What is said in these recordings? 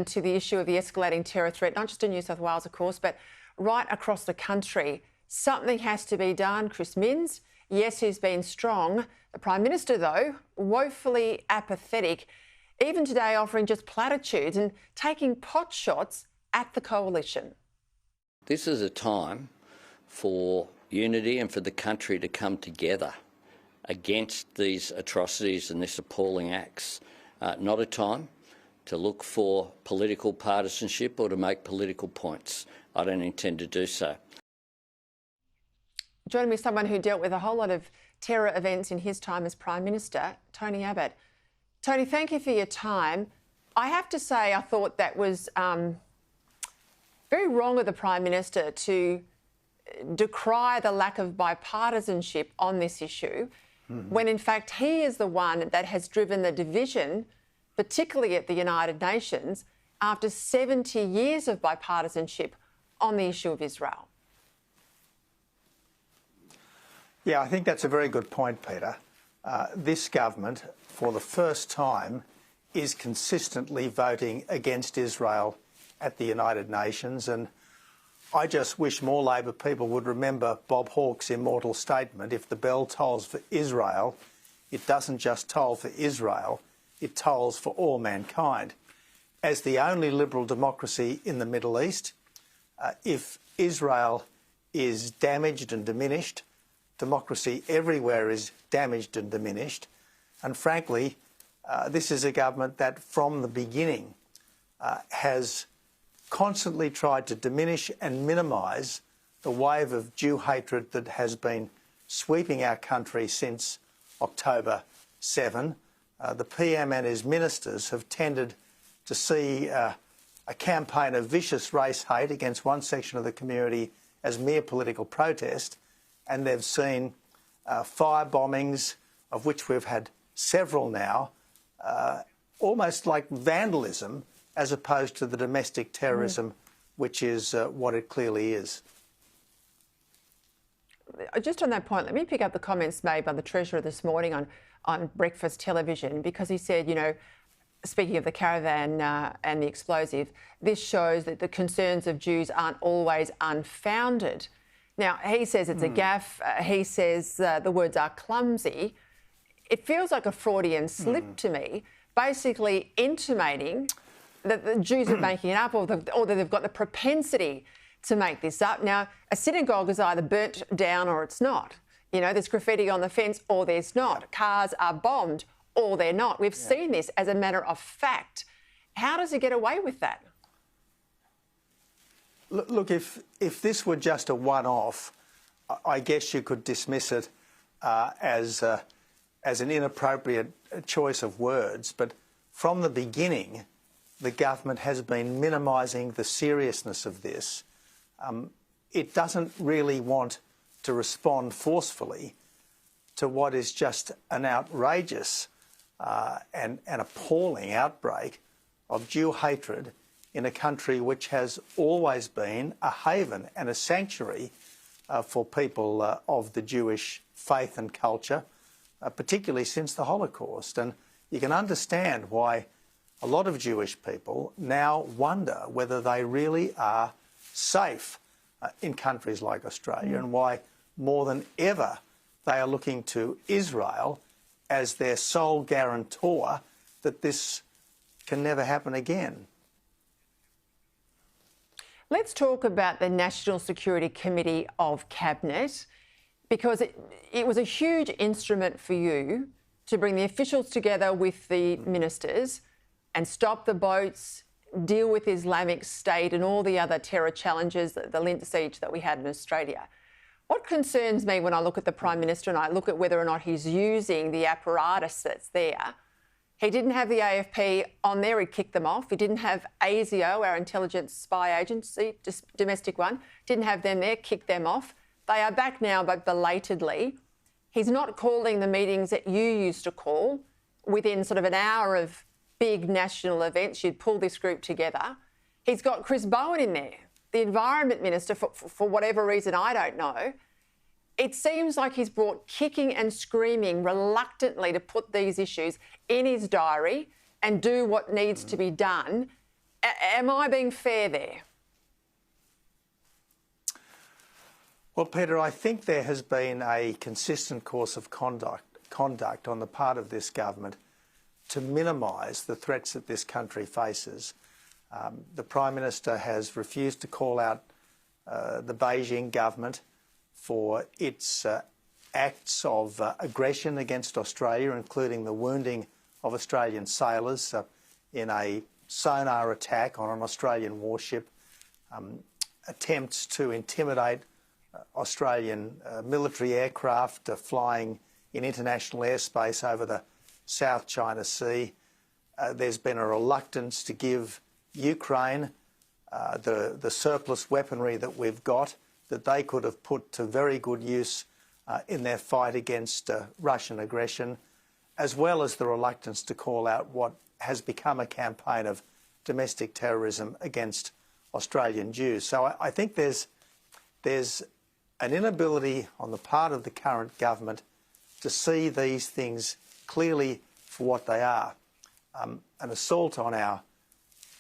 to the issue of the escalating terror threat, not just in New South Wales, of course, but right across the country. Something has to be done. Chris Minns, yes, he's been strong. The Prime Minister, though, woefully apathetic, even today offering just platitudes and taking pot shots at the coalition. This is a time for unity and for the country to come together against these atrocities and these appalling acts. Not a time to look for political partisanship or to make political points. I don't intend to do so. Joining me is someone who dealt with a whole lot of terror events in his time as Prime Minister, Tony Abbott. Tony, thank you for your time. I have to say I thought that was very wrong of the Prime Minister to decry the lack of bipartisanship on this issue, when in fact he is the one that has driven the division, particularly at the United Nations, after 70 years of bipartisanship on the issue of Israel. Yeah, I think that's a very good point, Peter. This government, for the first time, is consistently voting against Israel at the United Nations, and I just wish more Labor people would remember Bob Hawke's immortal statement: if the bell tolls for Israel, it doesn't just toll for Israel, it tolls for all mankind. As the only liberal democracy in the Middle East, if Israel is damaged and diminished, democracy everywhere is damaged and diminished. And frankly, this is a government that from the beginning has constantly tried to diminish and minimise the wave of Jew hatred that has been sweeping our country since October 7. The PM and his ministers have tended to see a campaign of vicious race hate against one section of the community as mere political protest, and they've seen fire bombings, of which we've had several now, almost like vandalism, as opposed to the domestic terrorism, which is what it clearly is. Just on that point, let me pick up the comments made by the Treasurer this morning on breakfast television, because he said, you know, speaking of the caravan and the explosive, this shows that the concerns of Jews aren't always unfounded. Now, he says it's a gaffe. He says the words are clumsy. It feels like a Freudian slip to me, basically intimating that the Jews are making it up, or that they've got the propensity to make this up. Now, a synagogue is either burnt down or it's not. You know, there's graffiti on the fence or there's not. Yeah. Cars are bombed or they're not. We've seen this as a matter of fact. How does he get away with that? Look, if this were just a one-off, I guess you could dismiss it as an inappropriate choice of words. But from the beginning, the government has been minimising the seriousness of this. It doesn't really want to respond forcefully to what is just an outrageous and appalling outbreak of Jew hatred in a country which has always been a haven and a sanctuary for people of the Jewish faith and culture, particularly since the Holocaust. And you can understand why a lot of Jewish people now wonder whether they really are safe in countries like Australia, and why more than ever they are looking to Israel as their sole guarantor that this can never happen again. Let's talk about the National Security Committee of Cabinet, because it was a huge instrument for you to bring the officials together with the ministers and stop the boats, deal with Islamic State and all the other terror challenges, the Lindt siege that we had in Australia. What concerns me when I look at the Prime Minister and I look at whether or not he's using the apparatus that's there, he didn't have the AFP on there, he kicked them off. He didn't have ASIO, our intelligence spy agency, domestic one, didn't have them there, kicked them off. They are back now, but belatedly. He's not calling the meetings that you used to call within sort of an hour of big national events. You'd pull this group together. He's got Chris Bowen in there, the Environment Minister, for whatever reason, I don't know. It seems like he's brought kicking and screaming reluctantly to put these issues in his diary and do what needs to be done. Am I being fair there? Well, Peter, I think there has been a consistent course of conduct on the part of this government to minimise the threats that this country faces. The Prime Minister has refused to call out the Beijing government for its acts of aggression against Australia, including the wounding of Australian sailors in a sonar attack on an Australian warship, attempts to intimidate Australian military aircraft flying in international airspace over the South China Sea. There's been a reluctance to give Ukraine the surplus weaponry that we've got that they could have put to very good use in their fight against Russian aggression, as well as the reluctance to call out what has become a campaign of domestic terrorism against Australian Jews. So I think there's an inability on the part of the current government to see these things clearly for what they are, an assault on our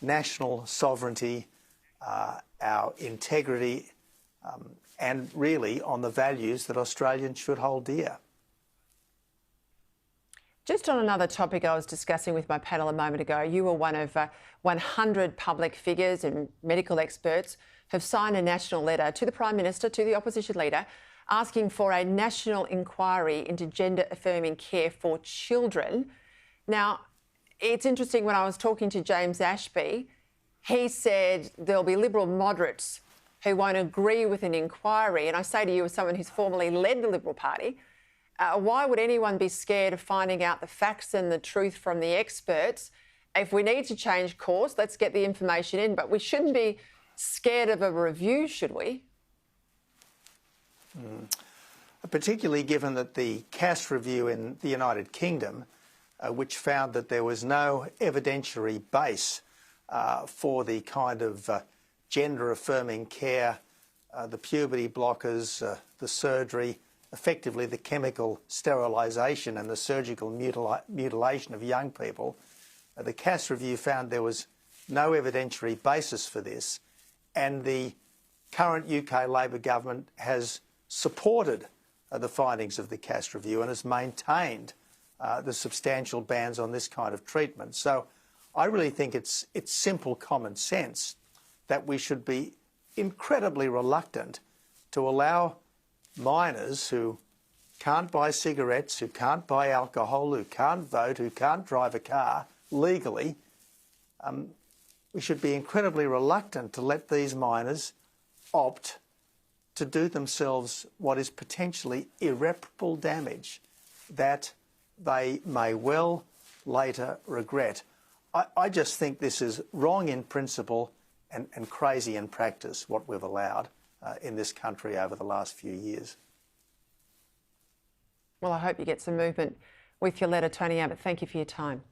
national sovereignty, our integrity, and really on the values that Australians should hold dear. Just on another topic I was discussing with my panel a moment ago, you were one of 100 public figures and medical experts who have signed a national letter to the Prime Minister, to the opposition leader, asking for a national inquiry into gender-affirming care for children. Now, it's interesting, when I was talking to James Ashby, he said there'll be Liberal moderates who won't agree with an inquiry. And I say to you, as someone who's formerly led the Liberal Party, why would anyone be scared of finding out the facts and the truth from the experts? If we need to change course, let's get the information in. But we shouldn't be scared of a review, should we? Particularly given that the Cass review in the United Kingdom, which found that there was no evidentiary base for the kind of gender-affirming care, the puberty blockers, the surgery, effectively the chemical sterilisation and the surgical mutilation of young people. The Cass review found there was no evidentiary basis for this, and the current UK Labor government has supported the findings of the Cass review and has maintained the substantial bans on this kind of treatment. So I really think it's simple common sense that we should be incredibly reluctant to allow minors who can't buy cigarettes, who can't buy alcohol, who can't vote, who can't drive a car legally, we should be incredibly reluctant to let these minors opt to do themselves what is potentially irreparable damage that they may well later regret. I just think this is wrong in principle and crazy in practice, what we've allowed in this country over the last few years. Well, I hope you get some movement with your letter, Tony Abbott. Thank you for your time.